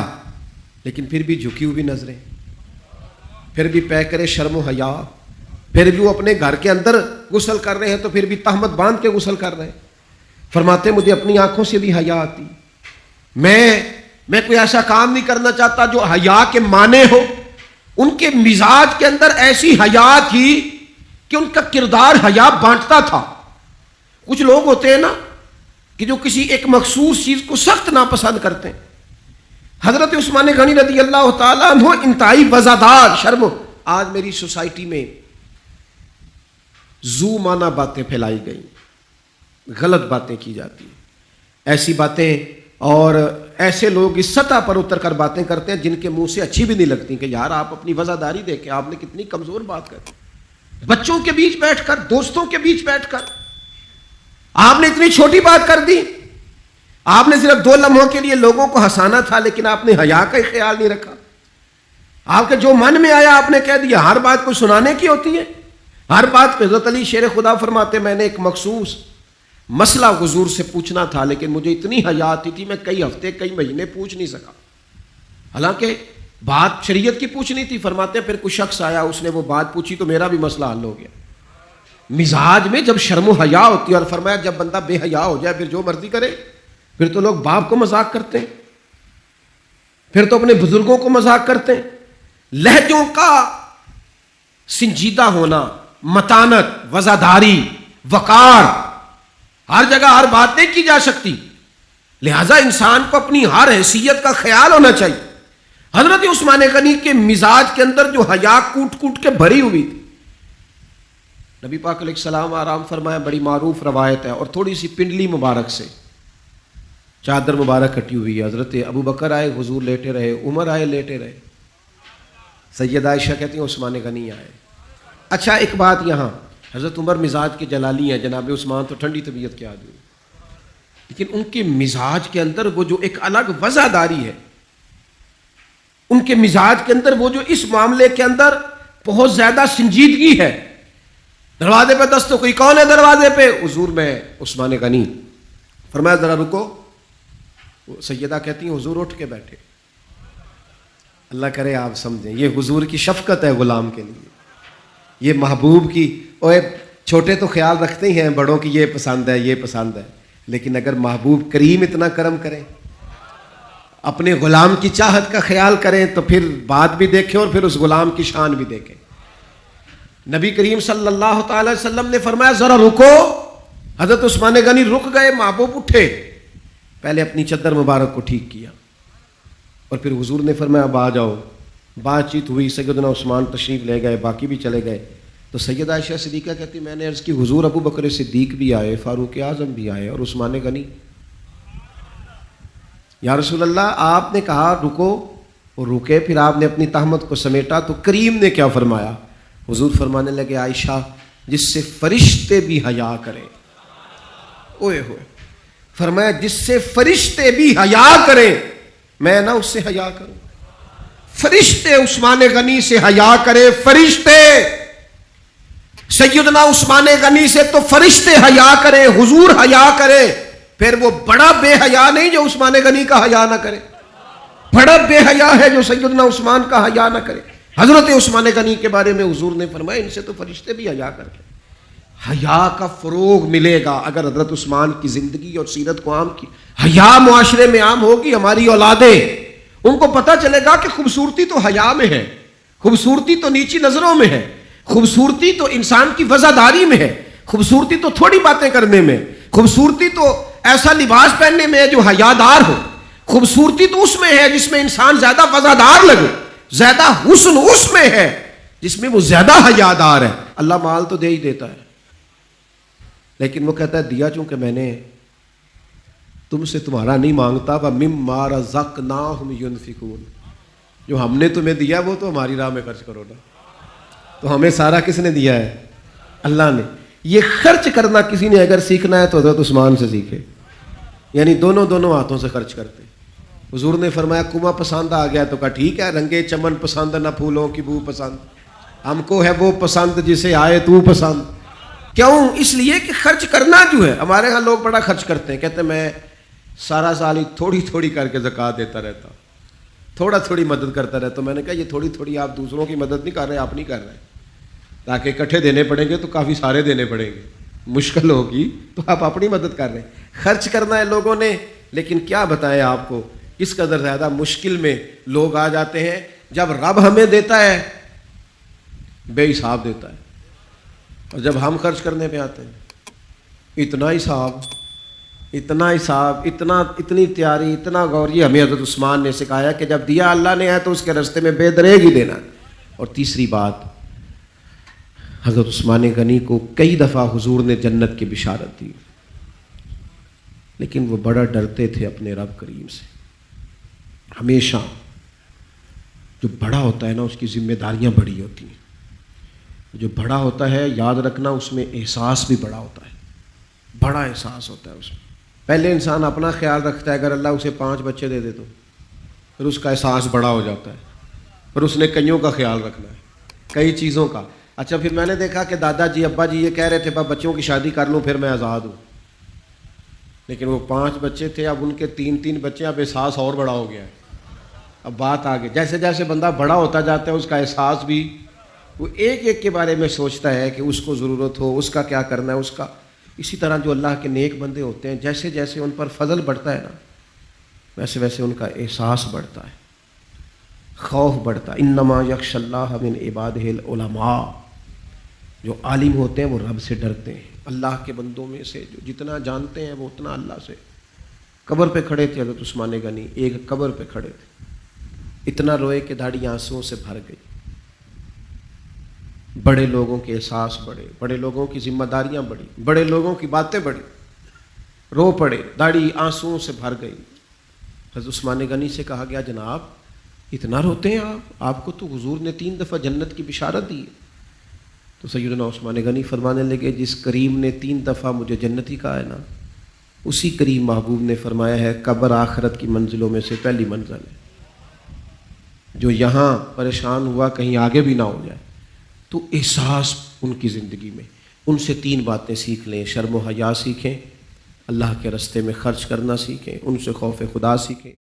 لیکن پھر بھی جھکی ہوئی نظریں، پھر بھی پیکرے شرم و حیا، پھر بھی وہ اپنے گھر کے اندر غسل کر رہے ہیں تو پھر بھی تہمت باندھ کے غسل کر رہے ہیں۔ فرماتے مجھے اپنی آنکھوں سے بھی حیا آتی، میں کوئی ایسا کام نہیں کرنا چاہتا جو حیا کے معنی ہو۔ ان کے مزاج کے اندر ایسی حیا تھی کہ ان کا کردار حیا بانٹتا تھا۔ کچھ لوگ ہوتے ہیں نا کہ جو کسی ایک مخصوص چیز کو سخت ناپسند کرتے ہیں۔ حضرت عثمان غنی رضی اللہ تعالیٰ عنہ انتہائی وزادار شرم۔ آج میری سوسائٹی میں زو مانا باتیں پھیلائی گئی، غلط باتیں کی جاتی ہیں، ایسی باتیں، اور ایسے لوگ اس سطح پر اتر کر باتیں کرتے ہیں جن کے منہ سے اچھی بھی نہیں لگتی کہ یار آپ اپنی وزاداری دیکھیں، آپ نے کتنی کمزور بات کر، بچوں کے بیچ بیٹھ کر، دوستوں کے بیچ بیٹھ کر آپ نے اتنی چھوٹی بات کر دی۔ آپ نے صرف 2 لمحوں کے لیے لوگوں کو ہنسانا تھا، لیکن آپ نے حیا کا ہی خیال نہیں رکھا۔ آپ کے جو من میں آیا آپ نے کہہ دیا۔ ہر بات کو سنانے کی ہوتی ہے، ہر بات پہ حضرت علی شیر خدا فرماتے میں نے ایک مخصوص مسئلہ حضور سے پوچھنا تھا، لیکن مجھے اتنی حیا آتی تھی میں کئی ہفتے کئی مہینے پوچھ نہیں سکا، حالانکہ بات شریعت کی پوچھنی تھی۔ فرماتے پھر کوئی شخص آیا، اس نے وہ بات پوچھی تو میرا بھی مسئلہ حل ہو گیا۔ مزاج میں جب شرم و حیا ہوتی ہے، اور فرمایا جب بندہ بے حیا ہو جائے پھر جو مرضی کرے، پھر تو لوگ باپ کو مذاق کرتے ہیں، پھر تو اپنے بزرگوں کو مذاق کرتے ہیں۔ لہجوں کا سنجیدہ ہونا، متانت، وزاداری، وقار، ہر جگہ ہر بات نہیں کی جا سکتی، لہذا انسان کو اپنی ہر حیثیت کا خیال ہونا چاہیے۔ حضرت عثمان غنی کے مزاج کے اندر جو حیا کوٹ کوٹ کے بھری ہوئی تھی، نبی پاک علیہ السلام آرام فرمایا، بڑی معروف روایت ہے، اور تھوڑی سی پنڈلی مبارک سے چادر مبارک کٹی ہوئی ہے۔ حضرت ابو بکر آئے، حضور لیٹے رہے، عمر آئے، لیٹے رہے، سیدہ عائشہ کہتی ہیں عثمان غنی آئے۔ اچھا ایک بات یہاں، حضرت عمر مزاج کے جلالی ہیں، جناب عثمان تو ٹھنڈی طبیعت کے آدمی، لیکن ان کے مزاج کے اندر وہ جو ایک الگ وزاداری ہے، ان کے مزاج کے اندر وہ جو اس معاملے کے اندر بہت زیادہ سنجیدگی ہے۔ دروازے پہ دستو، کوئی کون ہے دروازے پہ؟ حضور میں عثمان غنی۔ فرمایا ذرا رکو، سیدہ کہتی ہیں حضور اٹھ کے بیٹھے۔ اللہ کرے آپ سمجھیں، یہ حضور کی شفقت ہے غلام کے لیے، یہ محبوب کی۔ اور چھوٹے تو خیال رکھتے ہی ہیں بڑوں کی، یہ پسند ہے یہ پسند ہے، لیکن اگر محبوب کریم اتنا کرم کریں، اپنے غلام کی چاہت کا خیال کریں، تو پھر بات بھی دیکھیں اور پھر اس غلام کی شان بھی دیکھیں۔ نبی کریم صلی اللہ تعالی وسلم نے فرمایا ذرا رکو۔ حضرت عثمان غنی رک گئے، محبوب اٹھے، پہلے اپنی چادر مبارک کو ٹھیک کیا، اور پھر حضور نے فرمایا اب آ جاؤ۔ بات چیت ہوئی، سیدنا عثمان تشریف لے گئے، باقی بھی چلے گئے۔ تو سیدہ عائشہ صدیقہ کہتی میں نے عرض کی حضور ابو بکر صدیق بھی آئے، فاروق اعظم بھی آئے، اور عثمان غنی۔ یا رسول اللہ آپ نے کہا رکو، اور رکے، پھر آپ نے اپنی تہمت کو سمیٹا، تو کریم نے کیا فرمایا؟ حضور فرمانے لگے عائشہ جس سے فرشتے بھی حیا کریں، اوئے ہوئے، فرمایا جس سے فرشتے بھی حیا کریں میں نہ اس سے حیا کروں۔ فرشتے عثمان غنی سے حیا کرے، فرشتے سیدنا عثمان غنی سے تو فرشتے حیا کرے، حضور حیا کرے، پھر وہ بڑا بے حیا نہیں جو عثمان غنی کا حیا نہ کرے، بڑا بے حیا ہے جو سیدنا عثمان کا حیا نہ کرے۔ حضرت عثمان غنی کے بارے میں حضور نے فرمایا ان سے تو فرشتے بھی حیا کرتے۔ حیا کا فروغ ملے گا اگر حضرت عثمان کی زندگی اور سیرت کو عام کی، حیا معاشرے میں عام ہوگی، ہماری اولادیں ان کو پتہ چلے گا کہ خوبصورتی تو حیا میں ہے، خوبصورتی تو نیچی نظروں میں ہے، خوبصورتی تو انسان کی وزاداری میں ہے، خوبصورتی تو تھوڑی باتیں کرنے میں، خوبصورتی تو ایسا لباس پہننے میں ہے جو حیادار ہو، خوبصورتی تو اس میں ہے جس میں انسان زیادہ وزادار لگے، زیادہ حسن اس میں ہے جس میں وہ زیادہ حیادار ہے۔ اللہ مال تو دے ہی دیتا ہے، لیکن وہ کہتا ہے دیا چونکہ میں نے تم سے تمہارا نہیں مانگتا، وَمِمَّا رَزَقْنَاهُمْ يُنْفِقُونَ، جو ہم نے تمہیں دیا وہ تو ہماری راہ میں خرچ کرو نا۔ تو ہمیں سارا کس نے دیا ہے؟ اللہ نے۔ یہ خرچ کرنا کسی نے اگر سیکھنا ہے تو حضرت عثمان سے سیکھے، یعنی دونوں ہاتھوں سے خرچ کرتے۔ حضور نے فرمایا کنواں پسند آ گیا تو کہا ٹھیک ہے، رنگے چمن پسند نہ پھولوں کی بو پسند، ہم کو ہے وہ پسند جسے آئے تو پسند۔ کیوں؟ اس لیے کہ خرچ کرنا جو ہے، ہمارے ہاں لوگ بڑا خرچ کرتے ہیں، کہتے ہیں میں سارا سال ہی تھوڑی تھوڑی کر کے زکوٰۃ دیتا رہتا ہوں، تھوڑا تھوڑی مدد کرتا رہتا ہوں۔ میں نے کہا یہ تھوڑی تھوڑی آپ دوسروں کی مدد نہیں کر رہے، آپ نہیں کر رہے، تاکہ اکٹھے دینے پڑیں گے تو کافی سارے دینے پڑیں گے، مشکل ہوگی، تو آپ اپنی مدد کر رہے ہیں۔ خرچ کرنا ہے لوگوں نے، لیکن کیا بتائیں آپ کو کس قدر زیادہ مشکل میں لوگ آ جاتے ہیں جب رب ہمیں دیتا ہے بے حساب دیتا ہے، اور جب ہم خرچ کرنے پہ آتے ہیں اتنا حساب اتنی تیاری، اتنا غور۔ یہ ہمیں حضرت عثمان نے سکھایا کہ جب دیا اللہ نے ہے تو اس کے راستے میں بے دریغ ہی دینا۔ اور تیسری بات، حضرت عثمان غنی کو کئی دفعہ حضور نے جنت کی بشارت دی، لیکن وہ بڑا ڈرتے تھے اپنے رب کریم سے۔ ہمیشہ جو بڑا ہوتا ہے نا اس کی ذمہ داریاں بڑی ہوتی ہیں، جو بڑا ہوتا ہے یاد رکھنا اس میں احساس بھی بڑا ہوتا ہے، بڑا احساس ہوتا ہے اس میں۔ پہلے انسان اپنا خیال رکھتا ہے، اگر اللہ اسے 5 بچے دے دے تو پھر اس کا احساس بڑا ہو جاتا ہے، پھر اس نے کئیوں کا خیال رکھنا ہے، کئی چیزوں کا۔ اچھا پھر میں نے دیکھا کہ دادا جی ابا جی یہ کہہ رہے تھے بچوں کی شادی کر لوں پھر میں آزاد ہوں، لیکن وہ 5 بچے تھے، اب ان کے 3 بچے، اب احساس اور بڑا ہو گیا ہے۔ اب بات آگے، جیسے جیسے بندہ بڑا ہوتا جاتا ہے اس کا احساس بھی، وہ ایک کے بارے میں سوچتا ہے کہ اس کو ضرورت ہو، اس کا کیا کرنا ہے اس کا۔ اسی طرح جو اللہ کے نیک بندے ہوتے ہیں، جیسے جیسے ان پر فضل بڑھتا ہے نا ویسے ویسے ان کا احساس بڑھتا ہے، خوف بڑھتا ہے۔ انما یخشی اللہ من عبادہ العلماء، جو عالم ہوتے ہیں وہ رب سے ڈرتے ہیں، اللہ کے بندوں میں سے جو جتنا جانتے ہیں وہ اتنا اللہ سے۔ قبر پہ کھڑے تھے حضرت عثمان غنی، ایک قبر پہ کھڑے تھے، اتنا روئے کہ داڑھی آنسوؤں سے بھر گئی۔ بڑے لوگوں کے احساس بڑھے، بڑے لوگوں کی ذمہ داریاں بڑھی، بڑے لوگوں کی باتیں بڑھی، رو پڑے، داڑھی آنسوؤں سے بھر گئی۔ حضرت عثمان غنی سے کہا گیا جناب اتنا روتے ہیں آپ کو تو حضور نے 3 دفعہ جنت کی بشارت دی ہے۔ تو سیدنا عثمان غنی فرمانے لگے جس کریم نے 3 دفعہ مجھے جنتی کہا ہے نا، اسی کریم محبوب نے فرمایا ہے قبر آخرت کی منزلوں میں سے پہلی منزل ہے، جو یہاں پریشان ہوا کہیں آگے بھی نہ ہو جائے۔ تو احساس ان کی زندگی میں، ان سے 3 باتیں سیکھ لیں، شرم و حیا سیکھیں، اللہ کے راستے میں خرچ کرنا سیکھیں، ان سے خوف خدا سیکھیں۔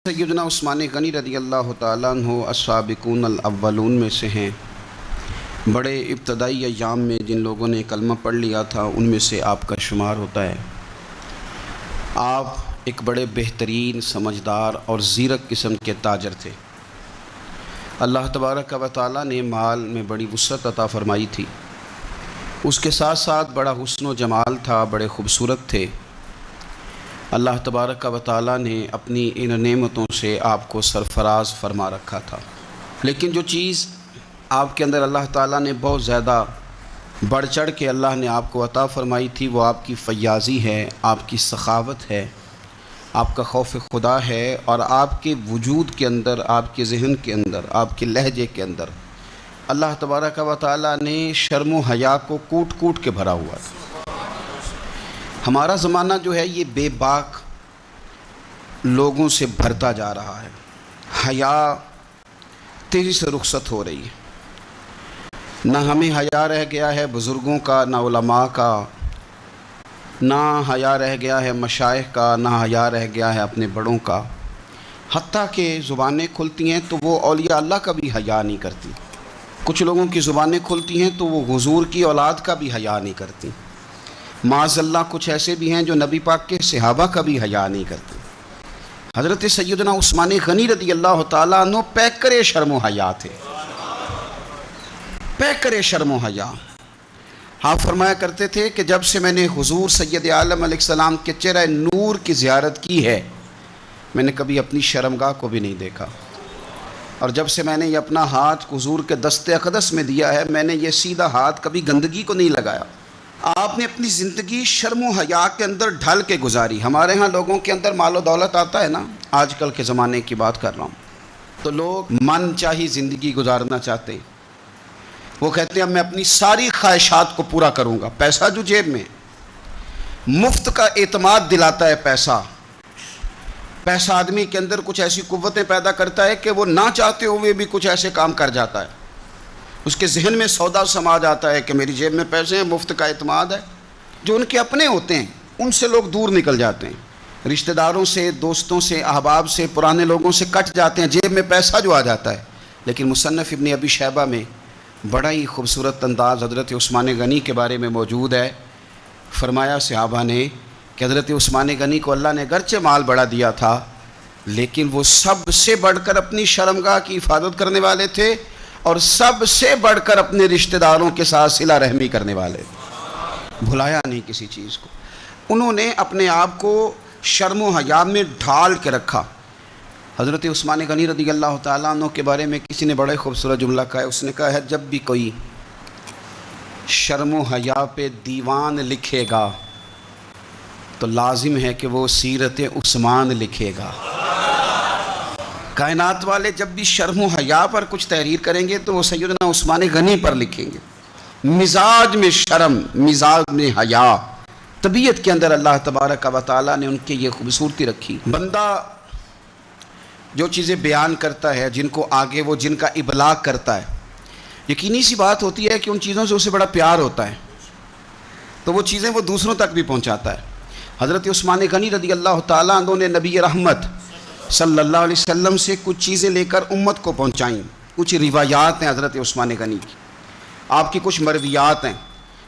سیدنا عثمان غنی رضی اللہ تعالیٰ عنہ السابقون الاولون میں سے ہیں۔ بڑے ابتدائی ایام میں جن لوگوں نے کلمہ پڑھ لیا تھا ان میں سے آپ کا شمار ہوتا ہے۔ آپ ایک بڑے بہترین، سمجھدار اور زیرک قسم کے تاجر تھے۔ اللہ تبارک و تعالیٰ نے مال میں بڑی وسعت عطا فرمائی تھی، اس کے ساتھ ساتھ بڑا حسن و جمال تھا، بڑے خوبصورت تھے۔ اللہ تبارک و تعالیٰ نے اپنی ان نعمتوں سے آپ کو سرفراز فرما رکھا تھا، لیکن جو چیز آپ کے اندر اللہ تعالیٰ نے بہت زیادہ بڑھ چڑھ کے اللہ نے آپ کو عطا فرمائی تھی وہ آپ کی فیاضی ہے، آپ کی سخاوت ہے، آپ کا خوف خدا ہے، اور آپ کے وجود کے اندر، آپ کے ذہن کے اندر، آپ کے لہجے کے اندر اللہ تبارک و تعالیٰ نے شرم و حیا کو کوٹ کوٹ کے بھرا ہوا تھا۔ ہمارا زمانہ جو ہے یہ بے باک لوگوں سے بھرتا جا رہا ہے، حیا تیزی سے رخصت ہو رہی ہے، نہ ہمیں حیا رہ گیا ہے بزرگوں کا، نہ علماء کا، نہ حیا رہ گیا ہے مشائخ کا، نہ حیا رہ گیا ہے اپنے بڑوں کا، حتیٰ کہ زبانیں کھلتی ہیں تو وہ اولیاء اللہ کا بھی حیا نہیں کرتی، کچھ لوگوں کی زبانیں کھلتی ہیں تو وہ حضور کی اولاد کا بھی حیا نہیں کرتی، معاذ اللہ کچھ ایسے بھی ہیں جو نبی پاک کے صحابہ کا بھی حیا نہیں کرتے۔ حضرت سیدنا عثمان غنی رضی اللہ تعالیٰ عنہ پیکر شرم و حیا تھے، پیکر شرم و حیا۔ آپ فرمایا کرتے تھے کہ جب سے میں نے حضور سید عالم علیہ السلام کے چہرہ نور کی زیارت کی ہے میں نے کبھی اپنی شرمگاہ کو بھی نہیں دیکھا، اور جب سے میں نے یہ اپنا ہاتھ حضور کے دست اقدس میں دیا ہے میں نے یہ سیدھا ہاتھ کبھی گندگی کو نہیں لگایا۔ آپ نے اپنی زندگی شرم و حیا کے اندر ڈھل کے گزاری۔ ہمارے ہاں لوگوں کے اندر مال و دولت آتا ہے نا، آج کل کے زمانے کی بات کر رہا ہوں، تو لوگ من چاہی زندگی گزارنا چاہتے ہیں، وہ کہتے ہیں اب میں اپنی ساری خواہشات کو پورا کروں گا. پیسہ جو جیب میں, مفت کا اعتماد دلاتا ہے پیسہ. پیسہ آدمی کے اندر کچھ ایسی قوتیں پیدا کرتا ہے کہ وہ نہ چاہتے ہوئے بھی کچھ ایسے کام کر جاتا ہے. اس کے ذہن میں سودا سما جاتا ہے کہ میری جیب میں پیسے ہیں, مفت کا اعتماد ہے. جو ان کے اپنے ہوتے ہیں ان سے لوگ دور نکل جاتے ہیں, رشتہ داروں سے, دوستوں سے, احباب سے, پرانے لوگوں سے کٹ جاتے ہیں, جیب میں پیسہ جو آ جاتا ہے. لیکن مصنف ابن ابی شیبہ میں بڑا ہی خوبصورت انداز حضرت عثمان غنی کے بارے میں موجود ہے. فرمایا صحابہ نے کہ حضرت عثمان غنی کو اللہ نے گرچہ مال بڑا دیا تھا لیکن وہ سب سے بڑھ کر اپنی شرمگاہ کی حفاظت کرنے والے تھے اور سب سے بڑھ کر اپنے رشتہ داروں کے ساتھ صلہ رحمی کرنے والے تھے. بھلایا نہیں کسی چیز کو. انہوں نے اپنے آپ کو شرم و حیا میں ڈھال کے رکھا. حضرت عثمان غنی رضی اللہ تعالیٰ عنہ کے بارے میں کسی نے بڑے خوبصورت جملہ کہا ہے. اس نے کہا ہے جب بھی کوئی شرم و حیا پہ دیوان لکھے گا تو لازم ہے کہ وہ سیرت عثمان لکھے گا. کائنات والے جب بھی شرم و حیا پر کچھ تحریر کریں گے تو وہ سیدنا عثمان غنی پر لکھیں گے. مزاج میں شرم, مزاج میں حیا, طبیعت کے اندر اللہ تبارک و تعالیٰ نے ان کے یہ خوبصورتی رکھی. بندہ جو چیزیں بیان کرتا ہے, جن کو آگے وہ جن کا ابلاغ کرتا ہے, یقینی سی بات ہوتی ہے کہ ان چیزوں سے اسے بڑا پیار ہوتا ہے تو وہ چیزیں وہ دوسروں تک بھی پہنچاتا ہے. حضرت عثمان غنی رضی اللہ تعالیٰ عنہ نے نبی رحمت صلی اللہ علیہ وسلم سے کچھ چیزیں لے کر امت کو پہنچائیں. کچھ روایات ہیں حضرت عثمان غنی کی, آپ کی کچھ مرویات ہیں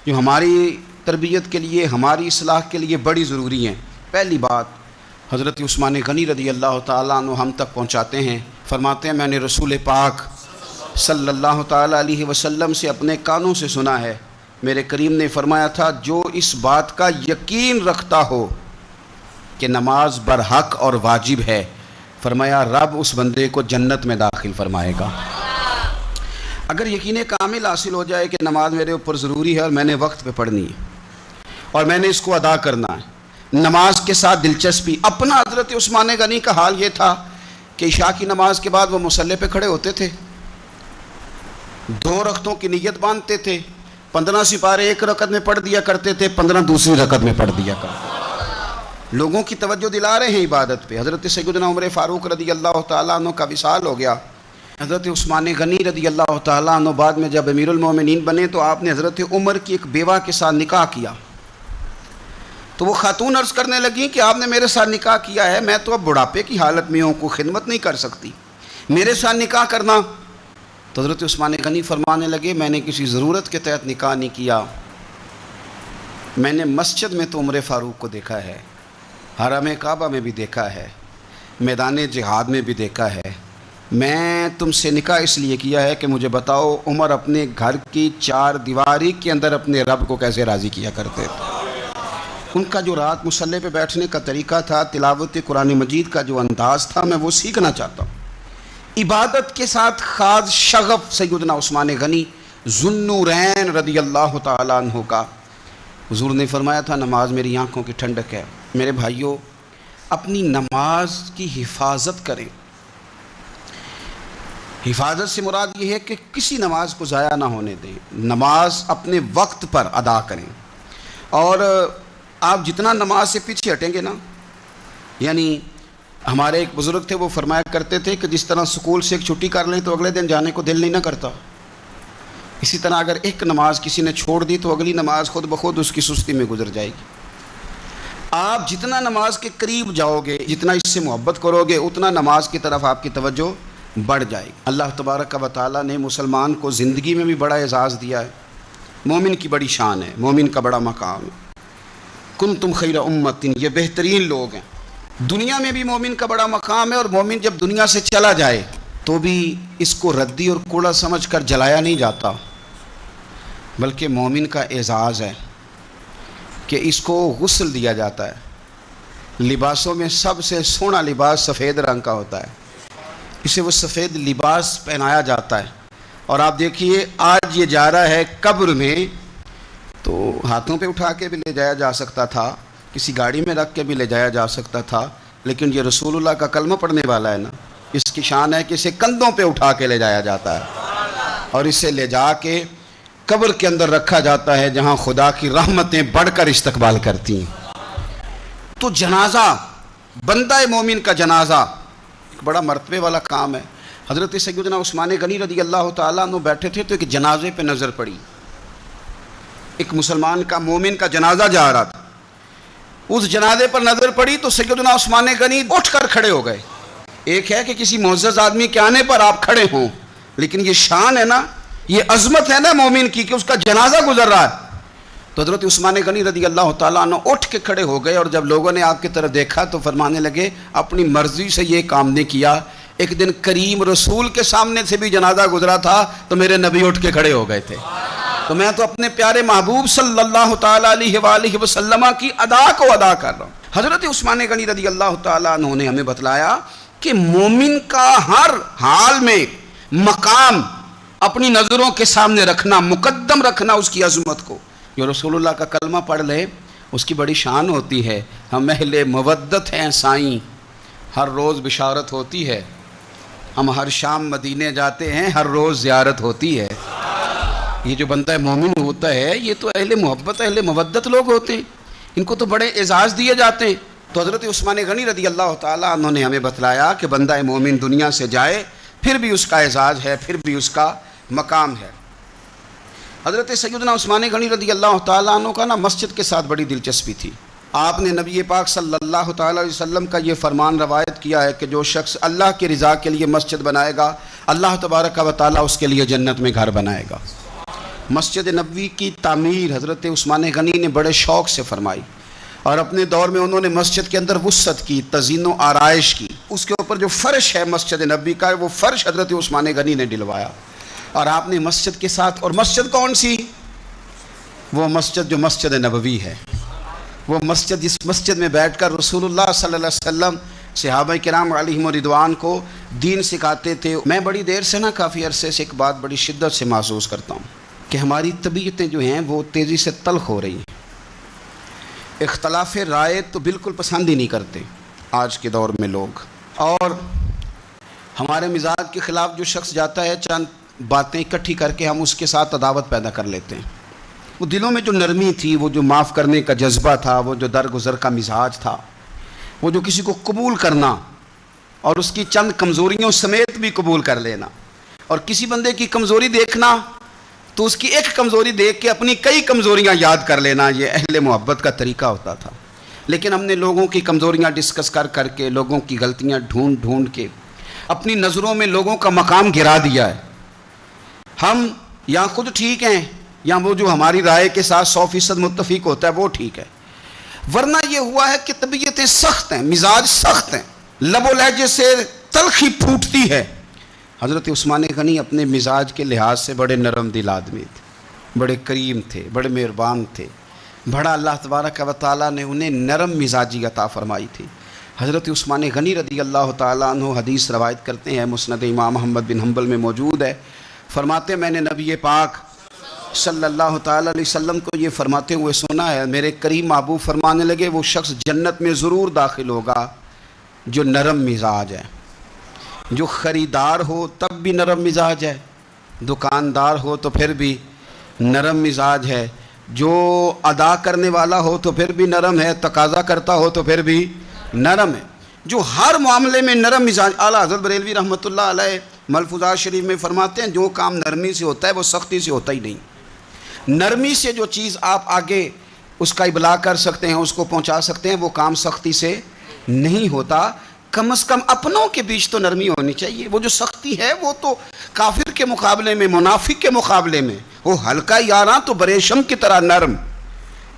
جو ہماری تربیت کے لیے, ہماری اصلاح کے لیے بڑی ضروری ہیں. پہلی بات حضرت عثمان غنی رضی اللہ تعالیٰ عنہ ہم تک پہنچاتے ہیں. فرماتے ہیں میں نے رسول پاک صلی اللہ تعالیٰ علیہ وسلم سے اپنے کانوں سے سنا ہے, میرے کریم نے فرمایا تھا جو اس بات کا یقین رکھتا ہو کہ نماز برحق اور واجب ہے, فرمایا رب اس بندے کو جنت میں داخل فرمائے گا. اگر یقین کامل حاصل ہو جائے کہ نماز میرے اوپر ضروری ہے اور میں نے وقت پہ پڑھنی ہے اور میں نے اس کو ادا کرنا ہے, نماز کے ساتھ دلچسپی. اپنا حضرت عثمان غنی کا حال یہ تھا کہ عشاء کی نماز کے بعد وہ مصلی پہ کھڑے ہوتے تھے, 2 رکعتوں کی نیت باندھتے تھے, 15 سپارے ایک رکعت میں پڑھ دیا کرتے تھے, 15 دوسری رکعت میں پڑھ دیا کرتے تھے. لوگوں کی توجہ دلا رہے ہیں عبادت پہ. حضرت سیدنا عمر فاروق رضی اللہ تعالیٰ عنہ کا وصال ہو گیا. حضرت عثمان غنی رضی اللہ تعالیٰ عنہ بعد میں جب امیر المومنین بنے تو آپ نے حضرت عمر کی ایک بیوہ کے ساتھ نکاح کیا. تو وہ خاتون عرض کرنے لگیں کہ آپ نے میرے ساتھ نکاح کیا ہے, میں تو اب بڑھاپے کی حالت میں ہوں, کوئی خدمت نہیں کر سکتی, میرے ساتھ نکاح کرنا. تو حضرت عثمان غنی فرمانے لگے میں نے کسی ضرورت کے تحت نکاح نہیں کیا, میں نے مسجد میں تو عمر فاروق کو دیکھا ہے, حرم کعبہ میں بھی دیکھا ہے, میدان جہاد میں بھی دیکھا ہے, میں تم سے نکاح اس لیے کیا ہے کہ مجھے بتاؤ عمر اپنے گھر کی 4 دیواری کے اندر اپنے رب کو کیسے راضی کیا کرتے تھے. ان کا جو رات مصلی پہ بیٹھنے کا طریقہ تھا, تلاوت قرآن مجید کا جو انداز تھا, میں وہ سیکھنا چاہتا ہوں. عبادت کے ساتھ خاص شغف سیدنا عثمان غنی ذوالنورین رضی اللہ تعالیٰ عنہ کا. حضور نے فرمایا تھا نماز میری آنکھوں کی ٹھنڈک ہے. میرے بھائیوں, اپنی نماز کی حفاظت کریں. حفاظت سے مراد یہ ہے کہ کسی نماز کو ضائع نہ ہونے دیں, نماز اپنے وقت پر ادا کریں. اور آپ جتنا نماز سے پیچھے ہٹیں گے نا, یعنی ہمارے ایک بزرگ تھے, وہ فرمایا کرتے تھے کہ جس طرح سکول سے ایک چھٹی کر لیں تو اگلے دن جانے کو دل نہیں نہ کرتا, اسی طرح اگر ایک نماز کسی نے چھوڑ دی تو اگلی نماز خود بخود اس کی سستی میں گزر جائے گی. آپ جتنا نماز کے قریب جاؤ گے, جتنا اس سے محبت کرو گے, اتنا نماز کی طرف آپ کی توجہ بڑھ جائے گی. اللہ تبارک و تعالیٰ نے مسلمان کو زندگی میں بھی بڑا اعزاز دیا ہے. مومن کی بڑی شان ہے, مومن کا بڑا مقام ہے. کنتم خیر امت, یہ بہترین لوگ ہیں. دنیا میں بھی مومن کا بڑا مقام ہے, اور مومن جب دنیا سے چلا جائے تو بھی اس کو ردی اور کوڑا سمجھ کر جلایا نہیں جاتا, بلکہ مومن کا اعزاز ہے کہ اس کو غسل دیا جاتا ہے. لباسوں میں سب سے سونا لباس سفید رنگ کا ہوتا ہے, اسے وہ سفید لباس پہنایا جاتا ہے. اور آپ دیکھیے آج یہ جا رہا ہے قبر میں, تو ہاتھوں پہ اٹھا کے بھی لے جایا جا سکتا تھا, کسی گاڑی میں رکھ کے بھی لے جایا جا سکتا تھا, لیکن یہ رسول اللہ کا کلمہ پڑھنے والا ہے نا, اس کی شان ہے کہ اسے کندھوں پہ اٹھا کے لے جایا جاتا ہے, اور اسے لے جا کے قبر کے اندر رکھا جاتا ہے جہاں خدا کی رحمتیں بڑھ کر استقبال کرتی ہیں۔ تو جنازہ، بندہ مومن کا جنازہ ایک بڑا مرتبے والا کام ہے۔ حضرت سیدنا عثمان غنی رضی اللہ تعالیٰ عنہ بیٹھے تھے تو ایک جنازے پہ نظر پڑی، ایک مسلمان کا، مومن کا جنازہ جا رہا تھا، اس جنازے پر نظر پڑی تو سیدنا عثمان غنی اٹھ کر کھڑے ہو گئے۔ ایک ہے کہ کسی معزز آدمی کے آنے پر آپ کھڑے ہوں، لیکن یہ شان ہے نا، یہ عظمت ہے نا مومن کی کہ اس کا جنازہ گزر رہا ہے۔ تو حضرت عثمان غنی رضی اللہ تعالیٰ عنہ اٹھ کے کھڑے ہو گئے، اور جب لوگوں نے آپ کی طرف دیکھا تو فرمانے لگے اپنی مرضی سے یہ کام نہیں کیا، ایک دن کریم رسول کے سامنے سے بھی جنازہ گزرا تھا تو میرے نبی اٹھ کے کھڑے ہو گئے تھے، تو میں تو اپنے پیارے محبوب صلی اللہ تعالیٰ علیہ وآلہ وسلم کی ادا کو ادا کر رہا ہوں۔ حضرت عثمان غنی رضی اللہ تعالیٰ عنہ نے ہمیں بتلایا کہ مومن کا ہر حال میں مقام اپنی نظروں کے سامنے رکھنا، مقدم رکھنا اس کی عظمت کو۔ جو رسول اللہ کا کلمہ پڑھ لے اس کی بڑی شان ہوتی ہے۔ ہم اہل مودت ہیں سائیں، ہر روز بشارت ہوتی ہے، ہم ہر شام مدینے جاتے ہیں، ہر روز زیارت ہوتی ہے۔ یہ جو بندہ مومن ہوتا ہے یہ تو اہل محبت، اہل مودت لوگ ہوتے ہیں، ان کو تو بڑے اعزاز دیے جاتے ہیں۔ تو حضرت عثمان غنی رضی اللہ تعالیٰ عنہ نے ہمیں بتلایا کہ بندہ مومن دنیا سے جائے پھر بھی اس کا اعزاز ہے، پھر بھی اس کا مقام ہے۔ حضرت سیدنا عثمان غنی رضی اللہ تعالیٰ عنہ کا نا مسجد کے ساتھ بڑی دلچسپی تھی۔ آپ نے نبی پاک صلی اللہ تعالیٰ علیہ وسلم کا یہ فرمان روایت کیا ہے کہ جو شخص اللہ کی رضا کے لیے مسجد بنائے گا اللہ تبارک و تعالیٰ اس کے لیے جنت میں گھر بنائے گا۔ مسجد نبوی کی تعمیر حضرت عثمان غنی نے بڑے شوق سے فرمائی، اور اپنے دور میں انہوں نے مسجد کے اندر وسعت کی، تزئین و آرائش کی۔ اس کے اوپر جو فرش ہے مسجد نبوی کا وہ فرش حضرت عثمان غنی نے ڈلوایا، اور آپ نے مسجد کے ساتھ، اور مسجد کون سی؟ وہ مسجد جو مسجد نبوی ہے، وہ مسجد جس مسجد میں بیٹھ کر رسول اللہ صلی اللہ علیہ وسلم صحابہ کرام علیہم رضوان کو دین سکھاتے تھے۔ میں بڑی دیر سے نا، کافی عرصے سے ایک بات بڑی شدت سے محسوس کرتا ہوں کہ ہماری طبیعتیں جو ہیں وہ تیزی سے تلخ ہو رہی ہیں۔ اختلاف رائے تو بالکل پسند ہی نہیں کرتے آج کے دور میں لوگ، اور ہمارے مزاج کے خلاف جو شخص جاتا ہے چند باتیں اکٹھی کر کے ہم اس کے ساتھ عداوت پیدا کر لیتے ہیں۔ وہ دلوں میں جو نرمی تھی، وہ جو معاف کرنے کا جذبہ تھا، وہ جو درگزر کا مزاج تھا، وہ جو کسی کو قبول کرنا اور اس کی چند کمزوریوں سمیت بھی قبول کر لینا، اور کسی بندے کی کمزوری دیکھنا تو اس کی ایک کمزوری دیکھ کے اپنی کئی کمزوریاں یاد کر لینا، یہ اہل محبت کا طریقہ ہوتا تھا۔ لیکن ہم نے لوگوں کی کمزوریاں ڈسکس کر کے، لوگوں کی غلطیاں ڈھونڈ کے اپنی نظروں میں لوگوں کا مقام گرا دیا ہے۔ ہم یا خود ٹھیک ہیں یا وہ جو ہماری رائے کے ساتھ 100% متفق ہوتا ہے وہ ٹھیک ہے، ورنہ یہ ہوا ہے کہ طبیعتیں سخت ہیں، مزاج سخت ہیں، لب و لہجے سے تلخی پھوٹتی ہے۔ حضرت عثمان غنی اپنے مزاج کے لحاظ سے بڑے نرم دل آدمی تھے، بڑے کریم تھے، بڑے مہربان تھے، بڑا اللہ تبارک و تعالیٰ نے انہیں نرم مزاجی عطا فرمائی تھی۔ حضرت عثمان غنی رضی اللہ تعالیٰ عنہ حدیث روایت کرتے ہیں، مسند امام احمد بن حنبل میں موجود ہے، فرماتے میں نے نبی پاک صلی اللہ تعالیٰ علیہ وسلم کو یہ فرماتے ہوئے سنا ہے، میرے کریم محبوب فرمانے لگے وہ شخص جنت میں ضرور داخل ہوگا جو نرم مزاج ہے، جو خریدار ہو تب بھی نرم مزاج ہے، دکاندار ہو تو پھر بھی نرم مزاج ہے، جو ادا کرنے والا ہو تو پھر بھی نرم ہے، تقاضا کرتا ہو تو پھر بھی نرم ہے، جو ہر معاملے میں نرم مزاج۔ اعلیٰ حضرت بریلوی رحمۃ اللہ علیہ ملفوظات شریف میں فرماتے ہیں جو کام نرمی سے ہوتا ہے وہ سختی سے ہوتا ہی نہیں۔ نرمی سے جو چیز آپ آگے اس کا ابلاغ کر سکتے ہیں، اس کو پہنچا سکتے ہیں، وہ کام سختی سے نہیں ہوتا۔ کم از کم اپنوں کے بیچ تو نرمی ہونی چاہیے۔ وہ جو سختی ہے وہ تو کافر کے مقابلے میں، منافق کے مقابلے میں، وہ ہلکا یاراں تو بریشم کی طرح نرم،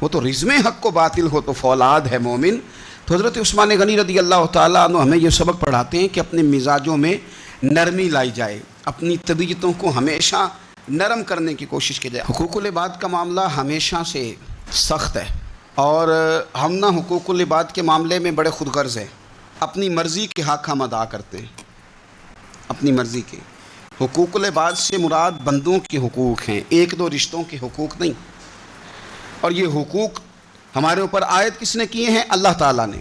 وہ تو رزم حق کو باطل ہو تو فولاد ہے مومن۔ تو حضرت عثمان غنی رضی اللہ تعالیٰ عنہ ہمیں یہ سبق پڑھاتے ہیں کہ اپنے مزاجوں میں نرمی لائی جائے، اپنی طبیعتوں کو ہمیشہ نرم کرنے کی کوشش کی جائے۔ حقوق العباد کا معاملہ ہمیشہ سے سخت ہے، اور ہم نہ حقوق العباد کے معاملے میں بڑے خود غرض ہیں، اپنی مرضی کے حق ہم ادا کرتے ہیں، اپنی مرضی کے۔ حقوق العباد سے مراد بندوں کے حقوق ہیں، ایک دو رشتوں کے حقوق نہیں، اور یہ حقوق ہمارے اوپر عائد کس نے کیے ہیں؟ اللہ تعالیٰ نے۔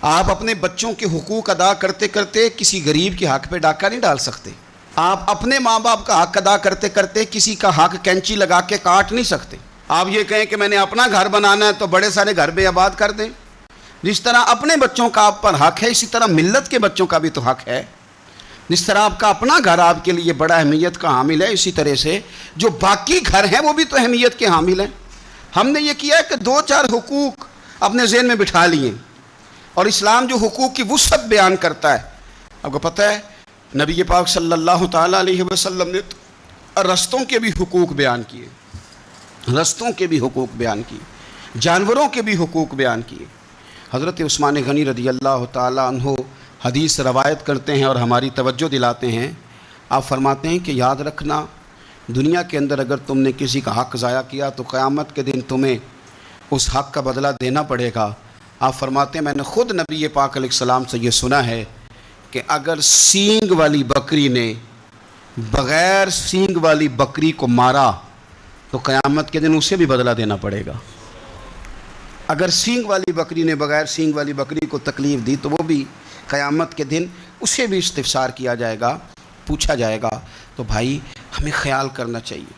آپ اپنے بچوں کے حقوق ادا کرتے کرتے کسی غریب کے حق پہ ڈاکہ نہیں ڈال سکتے، آپ اپنے ماں باپ کا حق ادا کرتے کرتے کسی کا حق کینچی لگا کے کاٹ نہیں سکتے۔ آپ یہ کہیں کہ میں نے اپنا گھر بنانا ہے تو بڑے سارے گھر بے آباد کر دیں۔ جس طرح اپنے بچوں کا آپ پر حق ہے، اسی طرح ملت کے بچوں کا بھی تو حق ہے۔ جس طرح آپ کا اپنا گھر آپ کے لیے بڑا اہمیت کا حامل ہے، اسی طرح سے جو باقی گھر ہیں وہ بھی تو اہمیت کے حامل ہیں۔ ہم نے یہ کیا ہے کہ 2-4 حقوق اپنے ذہن میں بٹھا لیے، اور اسلام جو حقوق کی وسعت بیان کرتا ہے، آپ کو پتہ ہے نبی پاک صلی اللہ تعالیٰ علیہ وسلم نے رستوں کے بھی حقوق بیان کیے، رستوں کے بھی حقوق بیان کیے، جانوروں کے بھی حقوق بیان کیے۔ حضرت عثمان غنی رضی اللہ تعالیٰ عنہ حدیث روایت کرتے ہیں اور ہماری توجہ دلاتے ہیں۔ آپ فرماتے ہیں کہ یاد رکھنا، دنیا کے اندر اگر تم نے کسی کا حق ضائع کیا تو قیامت کے دن تمہیں اس حق کا بدلہ دینا پڑے گا۔ آپ فرماتے ہیں میں نے خود نبی پاک علیہ السلام سے یہ سنا ہے کہ اگر سینگ والی بکری نے بغیر سینگ والی بکری کو مارا تو قیامت کے دن اسے بھی بدلہ دینا پڑے گا۔ اگر سینگ والی بکری نے بغیر سینگ والی بکری کو تکلیف دی تو وہ بھی قیامت کے دن اسے بھی استفسار کیا جائے گا، پوچھا جائے گا۔ تو بھائی ہمیں خیال کرنا چاہیے،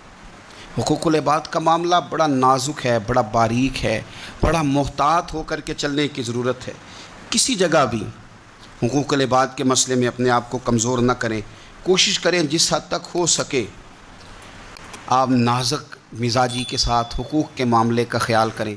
حقوق العباد کا معاملہ بڑا نازک ہے، بڑا باریک ہے، بڑا محتاط ہو کر کے چلنے کی ضرورت ہے۔ کسی جگہ بھی حقوق العباد کے مسئلے میں اپنے آپ کو کمزور نہ کریں، کوشش کریں جس حد تک ہو سکے آپ نازک مزاجی کے ساتھ حقوق کے معاملے کا خیال کریں۔